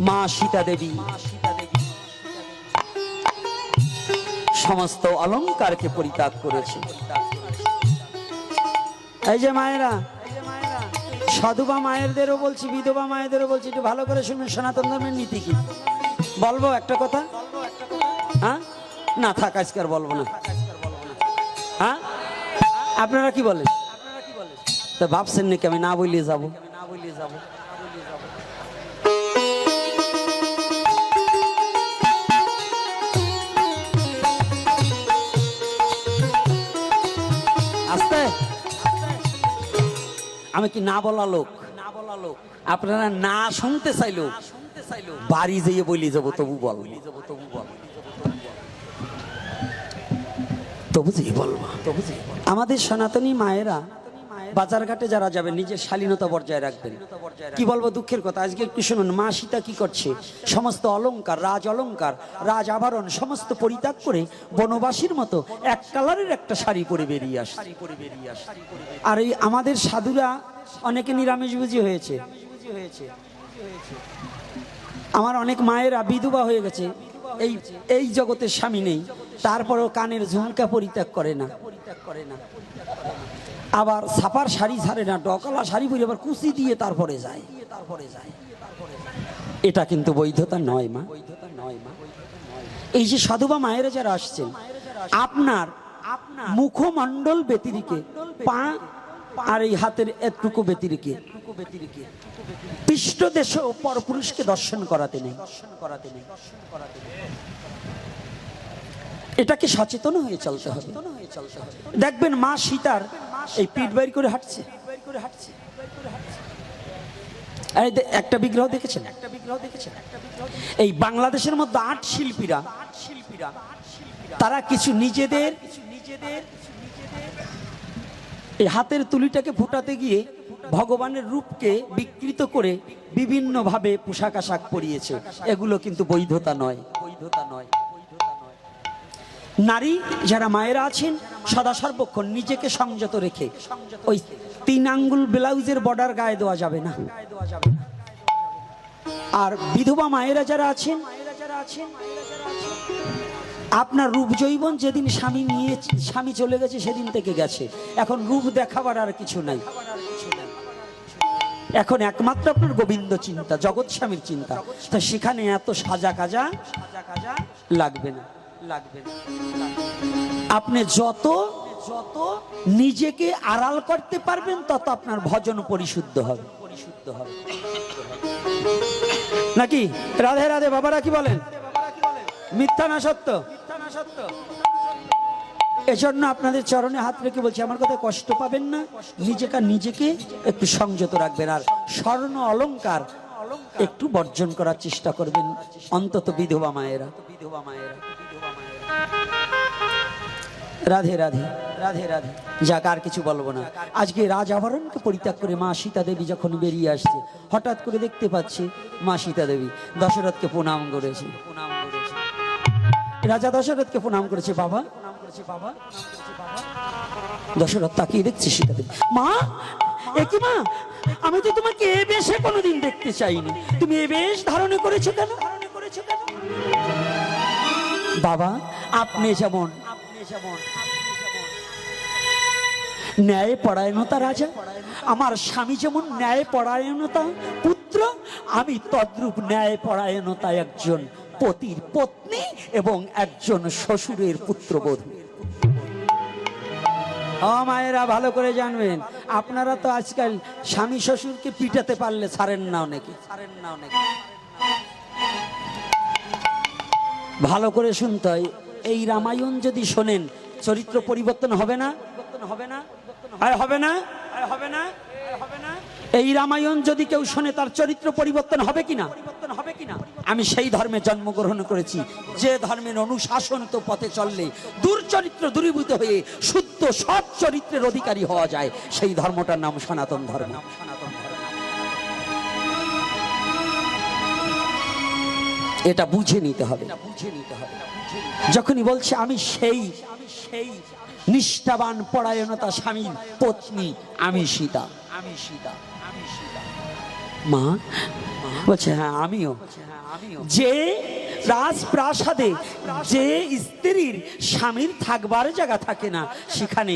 মা সীতা দেবী সমস্ত অলংকারকে পরিত্যাগ করেছে। এই যে মায়েরা, সাধুবা মায়েরদেরও বলছি, বিধবা মায়েদেরও বলছি, একটু ভালো করে শুনবেন সনাতন ধর্মের নীতি কি। বলবো একটা কথা? হ্যাঁ, না থাক, আজকাল বলবো না। হ্যাঁ, আপনারা কি বলেন? তো ভাবছেন নাকি আমি না বলিয়ে যাবো? আস্তে, আমি কি না বলা লোক? আপনারা না শুনতে চাইলো বাড়ি যেয়ে বলি যাবো, তবু বলবো, আমাদের সনাতনী মায়েরা বাজারঘাটে যারা যাবেন নিজের শালীনতা বজায় রাখবেন। কি বলবো, দুঃখের কথা, আজকে একটু শুনুন। মা সীতা কি করছে? সমস্ত অলংকার, রাজ অলংকার, রাজ আভরণ সমস্ত পরিত্যাগ করে বনবাসীর মতো এক কালারের একটা শাড়ি পরে বেরিয়ে আসছে। আর এই আমাদের সাধুরা অনেকে নিরামিষভোজী হয়েছে। আমার অনেক মায়েরা বিধবা হয়ে গেছে, এই জগতের স্বামী নেই, তারপরেও কানের ঝুমকা পরিত্যাগ করে না, আবার ছাপার শাড়ি ছাড়ে না, ডকালা শাড়ি পরে আবার কুচি দিয়ে তারপরে যায়। এটা কিন্তু বৈধতা নয় মা। এই যে সাধুবা মায়েরা যারা আসছেন, আপনার মুখমণ্ডল ব্যতিরিকে, পা আর এই হাতের এতটুকু ব্যতিরিকে পৃষ্ঠ দেশে পরপুরুষকে দর্শন করাতে নেই। এটাকে সচেতন হয়ে চলতে হবে। দেখবেন মা সীতার এই পিঠ বাইর করে হাঁটছে। একটা বিগ্রহ দেখেছেন? এই বাংলাদেশের মধ্যে আর্ট শিল্পীরা তারা কিছু নিজেদের এই হাতের তুলিটাকে ফুটাতে গিয়ে ভগবানের রূপকে বিকৃত করে বিভিন্ন ভাবে পোশাক আশাক পরিয়েছে। এগুলো কিন্তু বৈধতা নয়। নারী যারা মায়েরা আছেন সদা সর্বক্ষণ নিজেকে সংযত রেখে ওই 3 আঙ্গুল ব্লাউজের বর্ডার গায়ে দেওয়া যাবে না। আর বিধবা মায়েরা যারা আছেন, আপনার রূপ জৈবন যেদিন স্বামী চলে গেছে সেদিন থেকে গেছে। এখন রূপ দেখাবার আর কিছু নাই। এখন একমাত্র আপনার গোবিন্দ চিন্তা, জগৎ স্বামীর চিন্তা। তা সেখানে এত সাজা কাজা লাগবে না। আপনি যত নিজেকে আড়াল করতে পারবেন তত আপনার ভজন পরিশুদ্ধ হবে নাকি? রাধে রাধে বাবারা কি বলেন? মিথ্যা না সত্য? এজন্য আপনাদের চরণে হাত রেখে বলছি, আমার কথা কষ্ট পাবেন না, নিজেকে একটু সংযত রাখবেন। আর স্বর্ণ অলংকার একটু বর্জন করার চেষ্টা করবেন, অন্তত বিধবা মায়েরা। রাধে রাধে রাধে রাধে। যাক, আর কিছু বলবো না। আজকে রাজ আভরণকে পরিত্যাগ করে মা সীতা দেবী যখন বেরিয়ে আসছে, হঠাৎ করে দেখতে পাচ্ছি মা সীতা দেবী দশরথকে প্রণাম করেছে। রাজা দশরথকে প্রণাম করেছে। বাবা, দশরথ তাকিয়ে দেখছি সীতা দেবী। মা, একই মা, আমি তো তোমাকে এ বেশে কোনোদিন দেখতে চাইনি, তুমি এ বেশ ধারণ করেছো কেন? বাবা, আপনি যেমন ন্যায় পরায়ণতা রাজা, আমার স্বামী যেমন ন্যায় পরায়ণতা পুত্র, আমি তদ্রূপ ন্যায় পরায়ণতা একজন পতির পত্নী এবং একজন শ্বশুরের পুত্রবধূ। মায়েরা ভালো করে জানবেন, আপনারা তো আজকাল স্বামী শ্বশুরকে পিটাতে পারলে ছাড়েন না অনেকে। ভালো করে শুনতে হয়। এই রামায়ণ যদি শোনেন, চরিত্র পরিবর্তন হবে না? এই রামায়ণ যদি কেউ শোনে, তার চরিত্র পরিবর্তন হবে কিনা? আমি সেই ধর্মে জন্মগ্রহণ করেছি যে ধর্মের অনুশাসন তো পথে চললে দুর্চরিত্র দূরীভূত হয়ে শুদ্ধ সৎ চরিত্রের অধিকারী হওয়া যায়। সেই ধর্মটার নাম সনাতন ধর্ম। এটা বুঝে নিতে হবে। যখনই বলছে আমি সেই নিষ্ঠাবান পরায়ণতা স্বামীর পত্নী, আমি সীতা। মা বলছে হ্যাঁ আমিও। যে রাজপ্রাসাদে যে স্ত্রীর স্বামীর থাকবার জায়গা থাকে না, সেখানে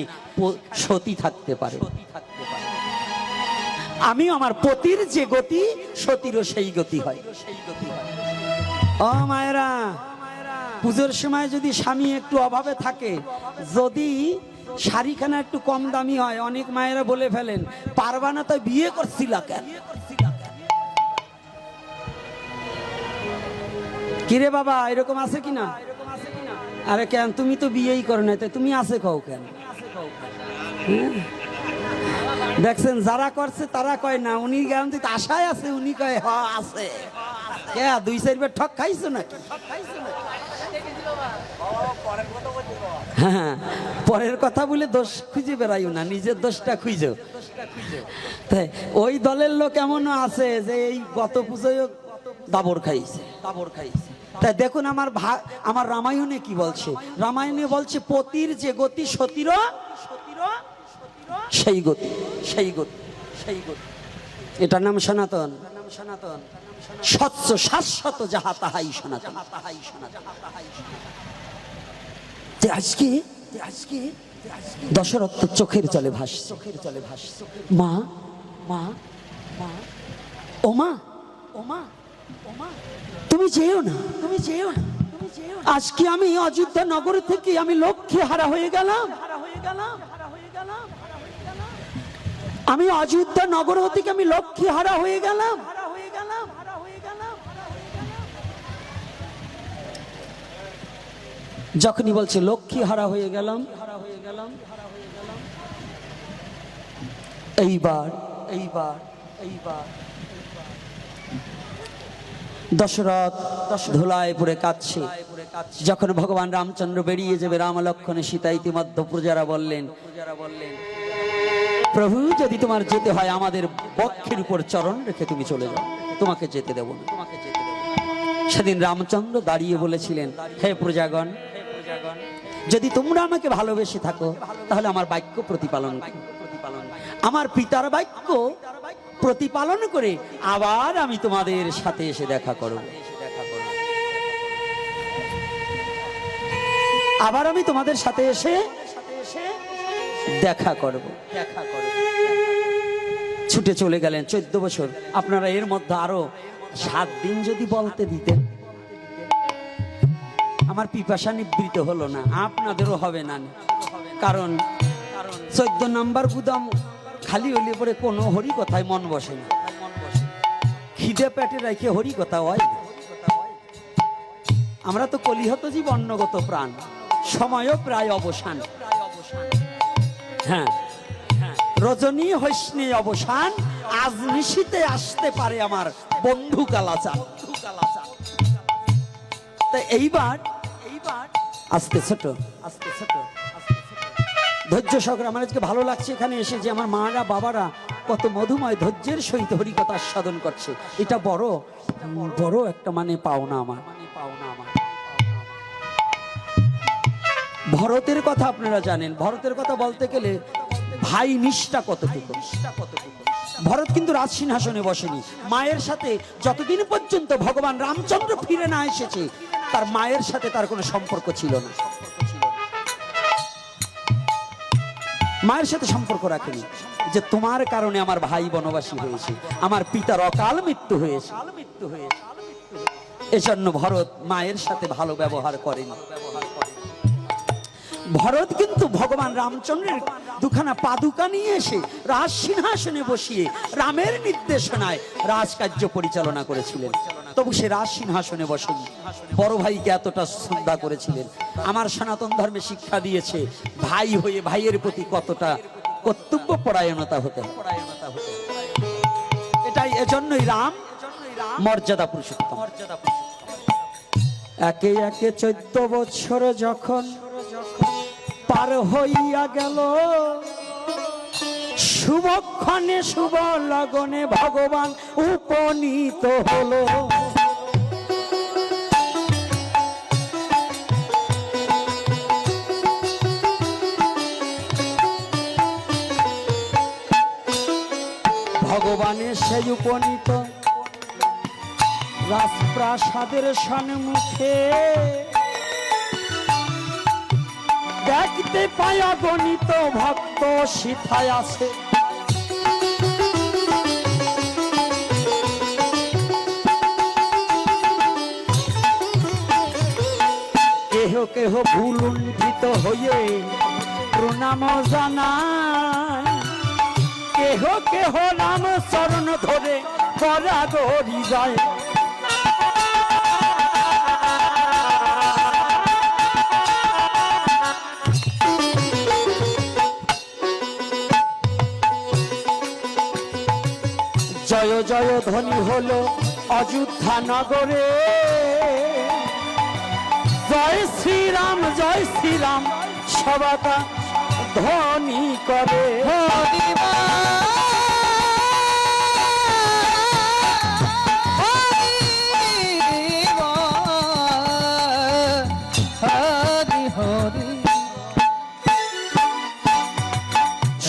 সতী থাকতে পারে। আমি আমার পতির যে গতি, সতীরও সেই গতি হয়। ও মায়েরা, পুজোর সময় যদি স্বামী একটু অভাবে থাকে, যদি শাড়িখানা একটু কম দামি হয়, অনেক মায়েরা বলে ফেলেন পারবা না তো বিয়ে করছিলা কেন? কিরে বাবা, এরকম আছে কিনা? আরে কেন, তুমি তো বিয়েই করো না, তুমি আছে কও কেন? দেখছেন, যারা করছে তারা কয় না, উনি গ্যারান্টিতে আশায় আছে, উনি কয় হ আছে। কে 2-4 বার ঠক খাইছো নাকি? হ্যাঁ, পরের কথা বলে দোষ খুঁজে বেড়াইও না, নিজের দোষটা খুঁজো। তাই ওই দলের লোক এমনও আছে যে এই গত পুজোয় দাবর খাইছে। তাই দেখুন আমার রামায়ণে কি বলছে। রামায়ণে বলছে পতির যে গতি, সতীরও সেই গতি। এটার নাম সনাতন। স্বচ্ছ শাশ্বত যাহা তাহাই সনাতন। আজকে দশরথ চোখের জলে ভাসছে। মা ও মা, তুমি যেও না। আজকে আমি অযোধ্যা নগর থেকে আমি লক্ষ্যে হারা হয়ে গেলাম। আমি অযোধ্যা নগর থেকে আমি লক্ষ্যে হারা হয়ে গেলাম। যখনই বলছে লক্ষ্মী হারা হয়ে গেলাম, এইবার দশরথ ধুলায় পড়ে কাঁদছে। যখন ভগবান রামচন্দ্র বেরিয়ে যাবে, রাম লক্ষ্মণ সীতা ইতিমধ্যে প্রজারা বললেন, প্রভু যদি তোমার যেতে হয় আমাদের বক্ষের উপর চরণ রেখে তুমি চলে যাও, তোমাকে যেতে দেব না। সেদিন রামচন্দ্র দাঁড়িয়ে বলেছিলেন, হে প্রজাগণ, যদি তোমরা আমাকে ভালোবেসে থাকো তাহলে আমার বাক্য প্রতিপালন করো। আমার পিতার বাক্য প্রতিপালন করে আবার আমি তোমাদের সাথে এসে দেখা করব। আবার আমি তোমাদের সাথে এসে দেখা করব। ছুটে চলে গেলেন 14 বছর। আপনারা এর মধ্যে আরো 7 দিন যদি বলতে দিতেন, আমার পিপাসা নিবৃত হলো না, আপনাদেরও হবে না। কারণ 14 নম্বর গুদাম খালি হইলে পরে কোনো হরি কথায় মন বসে না। খিদে পেটে রেখে হরি কথা হয়। আমরা তো কলিহত জীব, অন্নগত প্রাণ, সময়ও প্রায় অবসান। হ্যাঁ, রজনী হৈষ্ণে অবসান, আজ নিশীতে আসতে পারে আমার বন্ধু কালাচার। তাই এইবার আস্তে ছোট ধৈর্য সহকারে আমার আজকে ভালো লাগছে এখানে এসে, যে আমার মারা বাবারা কত মধুময় ধৈর্যের সহিত হরিকথা আস্বাদন করছে। এটা বড় একটা পাওনা আমার। ভরতের কথা আপনারা জানেন। ভরতের কথা বলতে গেলে ভাই নিষ্ঠা কতটুকু। ভরত কিন্তু রাজ সিংহাসনে বসেনি। মায়ের সাথে যতদিন পর্যন্ত ভগবান রামচন্দ্র ফিরে না এসেছে, তার মায়ের সাথে তার কোনো সম্পর্ক ছিল না। মায়ের সাথে সম্পর্ক রাখেনি, যে তোমার কারণে আমার ভাই বনবাসী হয়েছে, আমার পিতার অকাল মৃত্যু হয়েছে। এজন্য ভরত মায়ের সাথে ভালো ব্যবহার করেনি। ভরত কিন্তু ভগবান রামচন্দ্রের দুখানা পাদুকা নিয়ে এসে রাজ সিংহাসনে বসিয়ে রামের নির্দেশনায় রাজকার্য পরিচালনা করেছিলেন। তবু সে রাজ সিংহাসনে বসেনি, বড় ভাইকে এতটা শ্রদ্ধা করেছিলেন। আমার সনাতন ধর্মে শিক্ষা দিয়েছে ভাই হয়ে ভাইয়ের প্রতি কতটা কর্তব্য পরায়ণতা হতে। এটাই, এজন্যই রাম মর্যাদা পুরুষোত্তম। একে 14 বছর যখন পার হইয়া গেল, শুভক্ষণে শুভ লগনে ভগবান উপনীত হলো। ভগবানের সেই উপনীত রাজপ্রাসাদের সম্মুখে দেখতে পাই অগণিত ভক্ত সিথায় আছে। কেহ কেহ ভুলুণ্ঠিত হয়ে প্রণাম জানায়, কেহ কেহ নাম চরণ ধরে গড়াগড়ি যায়। জয় জয় ধ্বনি হলো অযোধ্যা নগরে, জয় শ্রীরাম সবাতা ধ্বনি করে।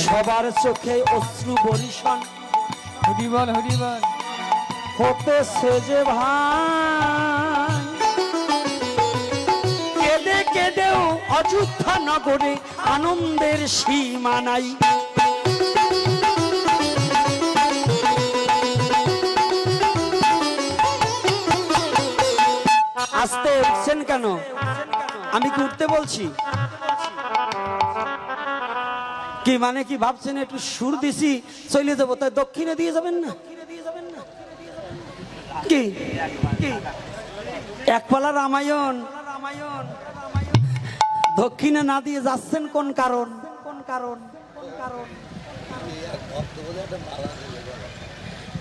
সবার চোখে অশ্রু বরিশন হরিবল হরিবল হতেছে যে ভাই, কেঁদে কেঁদেও অযোধ্যা নগরে আনন্দের সীমা নাই। আসতে উঠছেন কেন? আমি কি উঠতে বলছি? কি মানে কি ভাবছেন একটু সুর দিছি চলে যাবো, তাই দক্ষিণে দিয়ে যাবেন না? কি একপালা রামায়ণ দক্ষিণে না দিয়ে যাচ্ছেন কোন কারণ?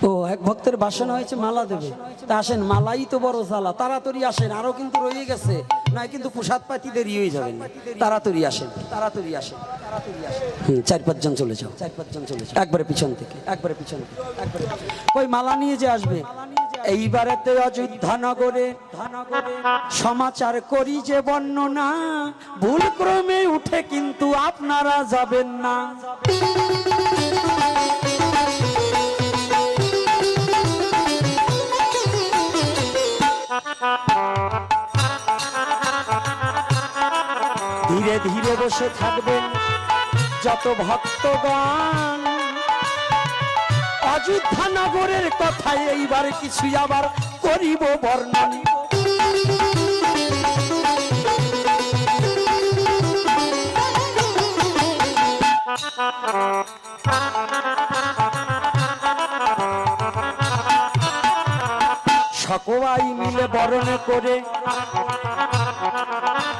ও এক ভক্তের বাসনা হয়েছে মালা দেবে, তা আসেন, মালাই তো বড় জ্বালা, তাড়াতাড়ি আসেন, আরো কিন্তু রয়ে গেছে, না কিন্তু প্রসাদ পাতি দেরি হয়ে যাবেন, তাড়াতাড়ি আসেন। 4-5 জন চলে যাও, একবারে পিছন থেকে, ওই মালা নিয়ে যে আসবে। এইবারেতে অযোধ্যা নগরে সমাচার করি যে বর্ণনা, ভুল ক্রমে উঠে কিন্তু আপনারা যাবেন না। ধীরে ধীরে বসে থাকবেন যত ভক্তগণ, অযোধ্যা নগরের কথায় এইবার কিছু আবার করিব বর্ণন। সকবাই মিলে বরণ করে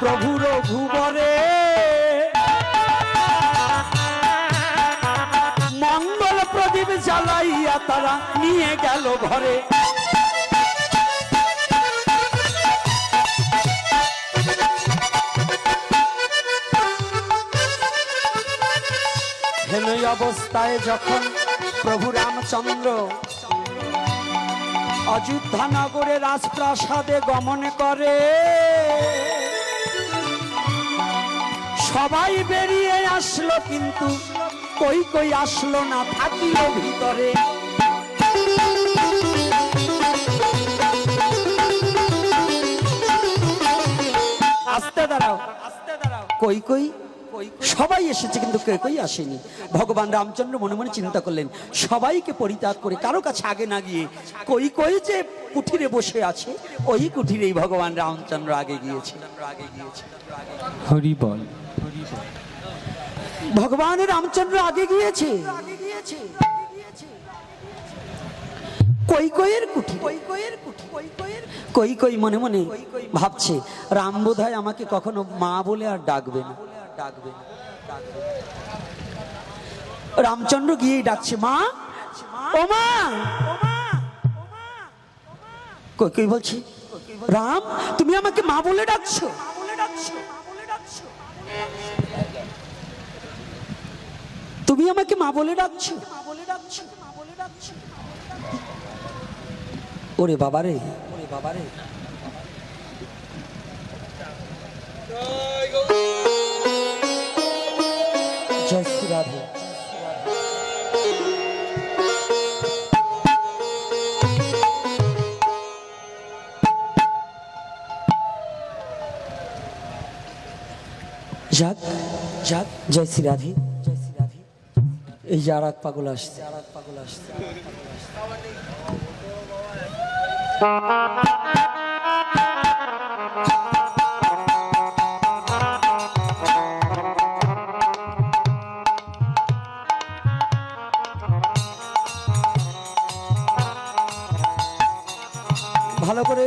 প্রভুর ভুবরে, মঙ্গল প্রদীপ জ্বালাইয়া তারা নিয়ে গেল ঘরে। হেন অবস্থায় যখন প্রভু রামচন্দ্র অযোধ্যা নগরে রাজপ্রাসাদে গমন করে, সবাই বেরিয়ে আসলো কিন্তু কই আসলো না, থাকিল ভিতরে। আস্তে দাঁড়াও, কই সবাই এসেছে কিন্তু কই আসেনি। ভগবান রামচন্দ্র মনে মনে চিন্তা করলেন, সবাইকে পরিত্যাগ করে কারো কাছে আগে না গিয়ে কই যে কুঠিরে বসে আছে, ওই কুঠিরেই ভগবান রামচন্দ্র আগে গিয়েছে। হরি বল। ভগবান রামচন্দ্র আগে গিয়েছে, কইয়ের কুঠি, কই মনে মনে ভাবছে, রাম বোধহয় আমাকে কখনো মা বলে আর ডাকবে না। রামচন্দ্র গিয়েই ডাকছে, মা, ও মা। কই বলছি, রাম তুমি আমাকে মা বলে ডাকছো? তুমি আমাকে মা বলে ডাকছো? ওরে বাবারে, জয় শ্রী রাধে। যাক যাক, জয় শ্রী রাধে, জয় শ্রী রাধে। এই যে আর এক পাগল আসছে, আর এক পাগল আসছে। ভালো করে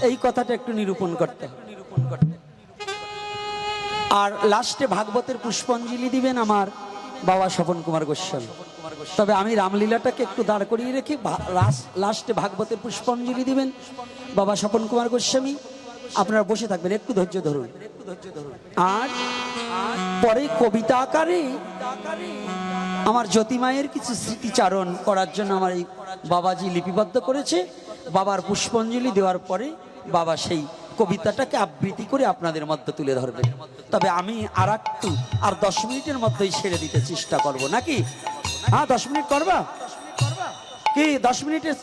এই কথাটা একটু নিরূপণ করতে হবে। আর লাস্টে ভাগবতের পুষ্পাঞ্জলি দিবেন আমার বাবা স্বপন কুমার গোস্বামী। তবে আমি রামলীলাটাকে একটু দাঁড় করিয়ে রেখে লাস্টে ভাগবতের পুষ্পাঞ্জলি দিবেন বাবা স্বপন কুমার গোস্বামী। আপনারা বসে থাকবেন, একটু ধৈর্য ধরুন। আর পরে কবিতা আকারে আমার জ্যোতিমায়ের কিছু স্মৃতিচারণ করার জন্য আমার এই বাবাজি লিপিবদ্ধ করেছে। বাবার পুষ্পাঞ্জলি দেওয়ার পরে বাবা সেই কবিতাটাকে আবৃত্তি করে আপনাদের মধ্যে তুলে ধরবেন। তবে আমি আর 10 মিনিটের মধ্যেই ছেড়ে দিতে চেষ্টা করব, নাকি? হ্যাঁ, 10 মিনিট করবা কি? 10 মিনিটের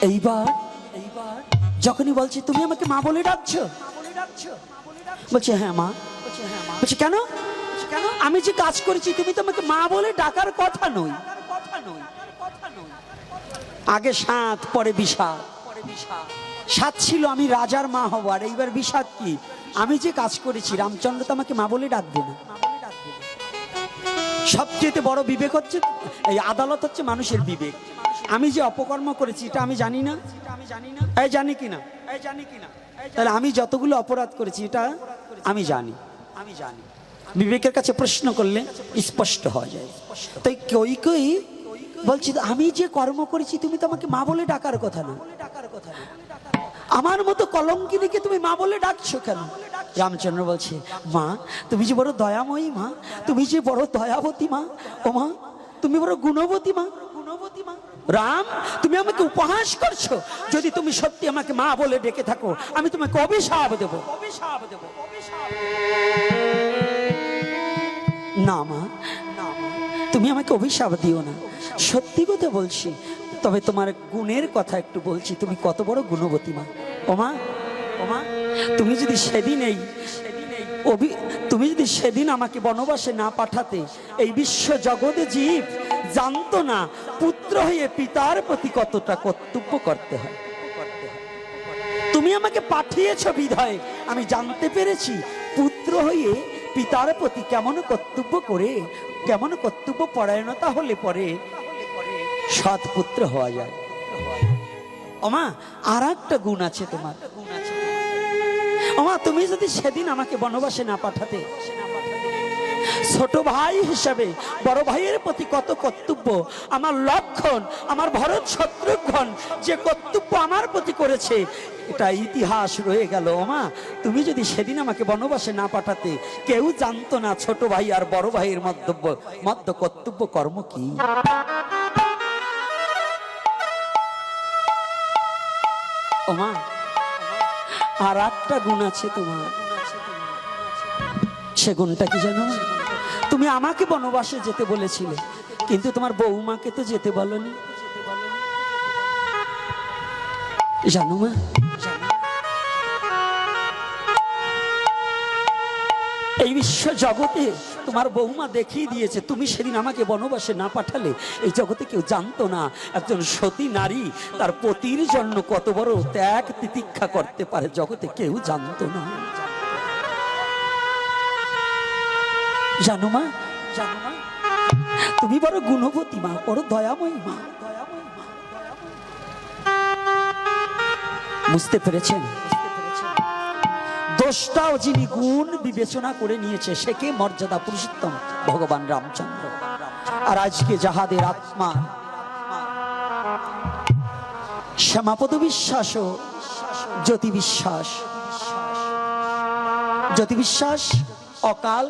এইবার যখনই বলছি তুমি আমাকে মা বলে ডাকছো, বলছে হ্যাঁ মা। বলছে কেন? আমি যে কাজ করেছি তুমি তো আমাকে মা বলে ডাকার কথা নই। আগে সাত, পরে বিষাদ। সাত ছিল আমি রাজার মা হব, আর এইবার বিষাদ কি? আমি যে কাজ করেছি রামচন্দ্র তো আমাকে মা বলে ডাকবে না। সবচেয়ে বড় বিবেক হচ্ছে এই আদালত, হচ্ছে মানুষের বিবেক। আমি যে অপকর্ম করেছি এটা আমি জানি না, এই জানি কিনা, তাহলে আমি যতগুলো অপরাধ করেছি এটা আমি জানি। বিবেকের কাছে প্রশ্ন করলে স্পষ্ট হয়ে যায়। তাই কই বলছি আমি যে কর্ম করেছি তুমি তো আমাকে মা বলে ডাকার কথা না। আমার মতো কলঙ্কিনীকে তুমি মা বলে ডাকছো কেন? রামচন্দ্র বলছে মা তুমি যে বড় দয়াময়ী মা, তুমি যে বড় দয়াবতী মা, ও মা তুমি বড় গুণবতী মা। রাম, তুমি আমাকে উপহাস করছো। যদি তুমি সত্যি আমাকে মা বলে ডেকে থাকো আমি তোমাকে অভিশাপ দেব। না মা, তুমি আমাকে অভিশাপ দিও না, সত্যি কথা বলছি। তবে তোমার গুণের কথা একটু বলছি, তুমি কত বড় গুণবতী মা। ওমা তুমি যদি সেদিন আমাকে বনবাসে না পাঠাতে এই বিশ্ব জগতে জীব জানতো না পুত্র হয়ে পিতার প্রতি কতটা কর্তব্য করতে হয়। তুমি আমাকে পাঠিয়েছ বিধায় আমি জানতে পেরেছি পুত্র হয়ে পিতার প্রতি কেমন কর্তব্য পরায়ণতা হলে পরে সৎ পুত্র হওয়া যায়। ওমা আর একটা গুণ আছে তোমার। ওমা তুমি যদি সেদিন আমাকে বনবাসে না পাঠাতে, ছোট ভাই হিসাবে বড় ভাইয়ের প্রতি কত কর্তব্য, আমার লক্ষণ, আমার ভরত শত্রুঘ্ন যে কর্তব্য আমার প্রতি করেছে এটা ইতিহাস রয়ে গেল। ওমা তুমি যদি সেদিন আমাকে বনবাসে না পাঠাতে কেউ জানতো না ছোট ভাই আর বড় ভাইয়ের মধ্য কর্তব্য কর্ম কি। ওমা আর একটা গুণ আছে তোমার, সে গুণটা কি জানো? তুমি আমাকে বনবাসে যেতে বলেছিলে কিন্তু তোমার বৌমাকে তো যেতে বলনি, জানো মা? এই বিশ্ব জগতে তোমার বৌমা দেখিয়ে দিয়েছে তুমি সেদিন আমাকে বনবাসে না পাঠালে এই জগতে কেউ জানতো না একজন সতী নারী তার পতির জন্য কত বড় ত্যাগ তিতিক্ষা করতে পারে, জগতে কেউ জানতো না। জানো মা, তুমি বড় গুণবতী মা, বড় দয়াময়ী মা। বুঝতে পেরেছেন? দোষটাও যিনি গুণ বিবেচনা করে নিয়েছে সে কে? মর্যাদা পুরুষোত্তম ভগবান রামচন্দ্র। আর আজকে যাহাদের আত্মা শ্যামাপদ বিশ্বাস ও জ্যোতি বিশ্বাস অকাল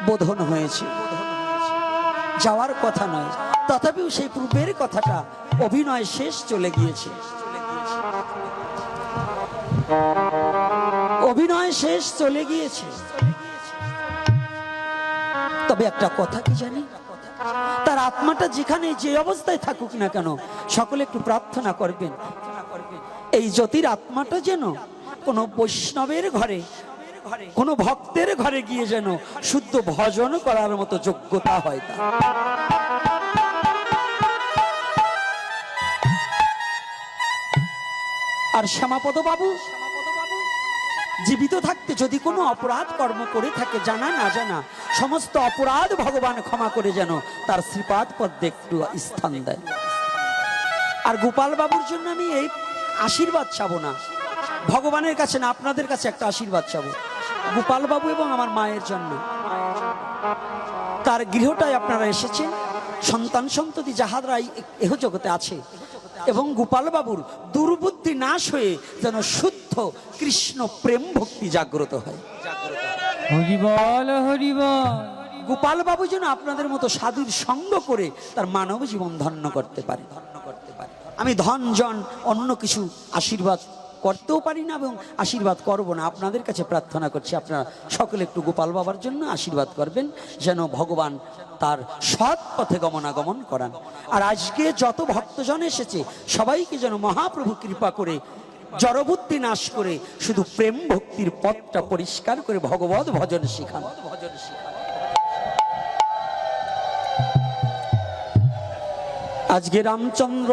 বোধন হয়েছে, যাওয়ার কথা নয়, তথাপিও সেই পূর্বের কথাটা অভিনয় শেষ চলে গিয়েছে। তবে একটা কথা কি জানি, তার আত্মাটা যেখানে যে অবস্থায় থাকুক না কেন সকলে একটু প্রার্থনা করবেন এই জ্যোতির আত্মাটা যেন কোনো বৈষ্ণবের ঘরে, কোনো ভক্তের ঘরে গিয়ে যেন শুদ্ধ ভজন করার মতো যোগ্যতা হয় তার। আর শ্যামাপদ বাবু জীবিত থাকতে যদি কোনো অপরাধ কর্ম করে থাকে, জানা না জানা, সমস্ত অপরাধ ভগবান ক্ষমা করে যেন তার শ্রীপাদ পদ্মে একটু স্থান দেয়। আর গোপাল বাবুর জন্য আমি এই আশীর্বাদ চাবো না, ভগবানের কাছে না, আপনাদের কাছে একটা আশীর্বাদ চাবো গোপাল বাবু এবং আমার মায়ের জন্য। তার গৃহটায় আপনারা এসেছেন, সন্তান সন্ততি যাহারা এহ জগতে আছে, এবং গোপাল বাবুর দুর্বুদ্ধি নাশ হয়ে যেন শুদ্ধ কৃষ্ণ প্রেম ভক্তি জাগ্রত হয়। হরি বল হরি বল। গোপাল বাবু যেন আপনাদের মতো সাধুর সঙ্গ করে তার মানব জীবন ধন্য করতে পারে। আমি ধন জন অন্য কিছু আশীর্বাদ করতেও পারি না এবং আশীর্বাদ করব না। আপনাদের কাছে প্রার্থনা করছি, আপনারা সকলে একটু গোপাল বাবার জন্য আশীর্বাদ করবেন যেন ভগবান তার সৎ পথে গমনাগমন করান। আর আজকে যত ভক্তজন এসেছে সবাইকে যেন মহাপ্রভু কৃপা করে জড়বুদ্ধি নাশ করে শুধু প্রেম ভক্তির পথটা পরিষ্কার করে ভগবত ভজন শিখান। আজকে রামচন্দ্র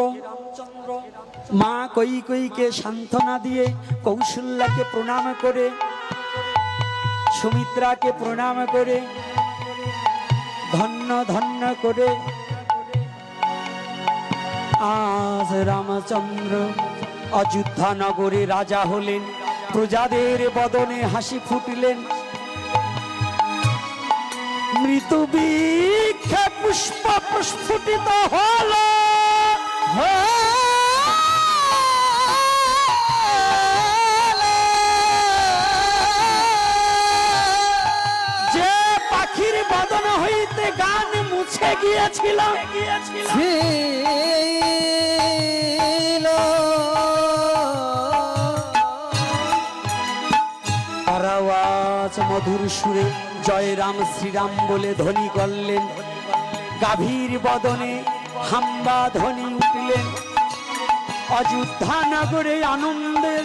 মা কৈকেয়ীকে সান্ত্বনা দিয়ে, কৌশল্যাকে প্রণাম করে, সুমিত্রাকে প্রণাম করে, ধন্য ধন্য করে আজ রামচন্দ্র অযোধ্যা নগরে রাজা হলেন। প্রজাদের বদনে হাসি ফুটলেন, মৃত্যু বৃক্ষে পুষ্প প্রস্ফুটিত হল। যে পাখির বদন হইতে গান মুছে গিয়েছিল, আওয়াজ মধুর সুরে জয় রাম শ্রীরাম বলে ধ্বনি করলেন। গাভীর বদনে হাম্বা ধ্বনি উঠলেন। অযোধ্যা নগরে আনন্দের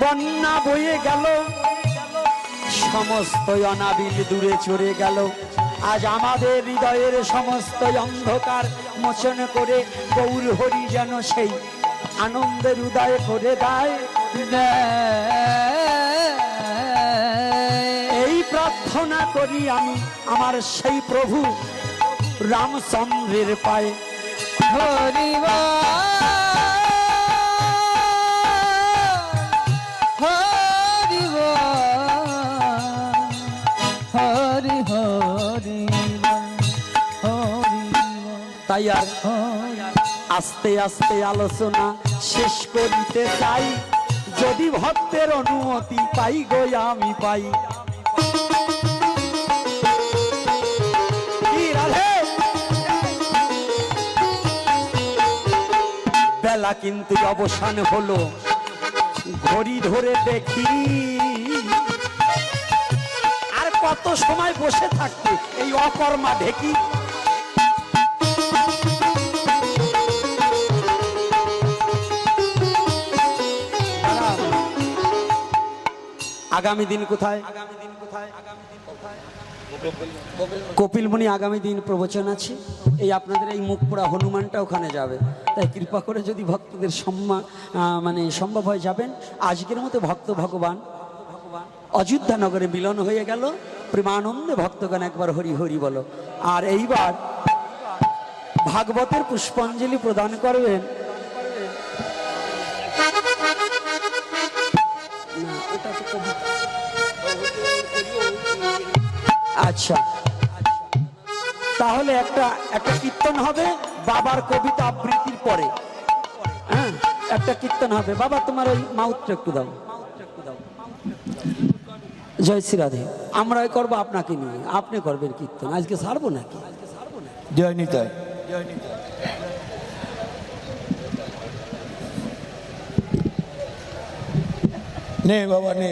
বন্যা বয়ে গেল, সমস্ত অনাবিল দূরে চলে গেল। আজ আমাদের হৃদয়ের সমস্ত অন্ধকার মোচন করে গৌর হরি যেন সেই আনন্দের উদয় করে দেয়। এই প্রার্থনা করি আমি আমার সেই প্রভু রামচন্দ্রের পায়ে। হরি হরি হরি হরি হরি। তাই আর আস্তে আস্তে আলোচনা শেষ করিতে চাই, যদি ভক্তের অনুমতি পাই গো আমি পাই। বেলা কিন্তু অবসান হলো, ঘড়ি ধরে দেখি আর কত সময় বসে থাকতে এই অকর্মা ঢেকি। আগামী দিন কোথায়? কপিলমুনি আগামী দিন প্রবচন আছে। এই আপনাদের এই মুখ পোড়া হনুমানটা ওখানে যাবে, তাই কৃপা করে যদি ভক্তদের সম্ভব হয় যাবেন। আজকের মতো ভক্ত ভগবান অযোধ্যা নগরে মিলন হয়ে গেল। প্রেমানন্দে ভক্তগণ একবার হরি হরি বলো। আর এইবার ভাগবতের পুষ্পাঞ্জলি প্রদান করবেন। আচ্ছা, তাহলে একটা কীর্তন হবে বাবার কবিতা আবৃত্তির পরে। হ্যাঁ, একটা কীর্তন হবে। বাবা তোমার ওই মাউথটা একটু দাও। জয় শ্রী রাধে। আমরা করবো আপনাকে নিয়ে, আপনি করবেন কীর্তন। আজকে ছাড়বো নাকি? জয় নিতাই। নে বাবা নে।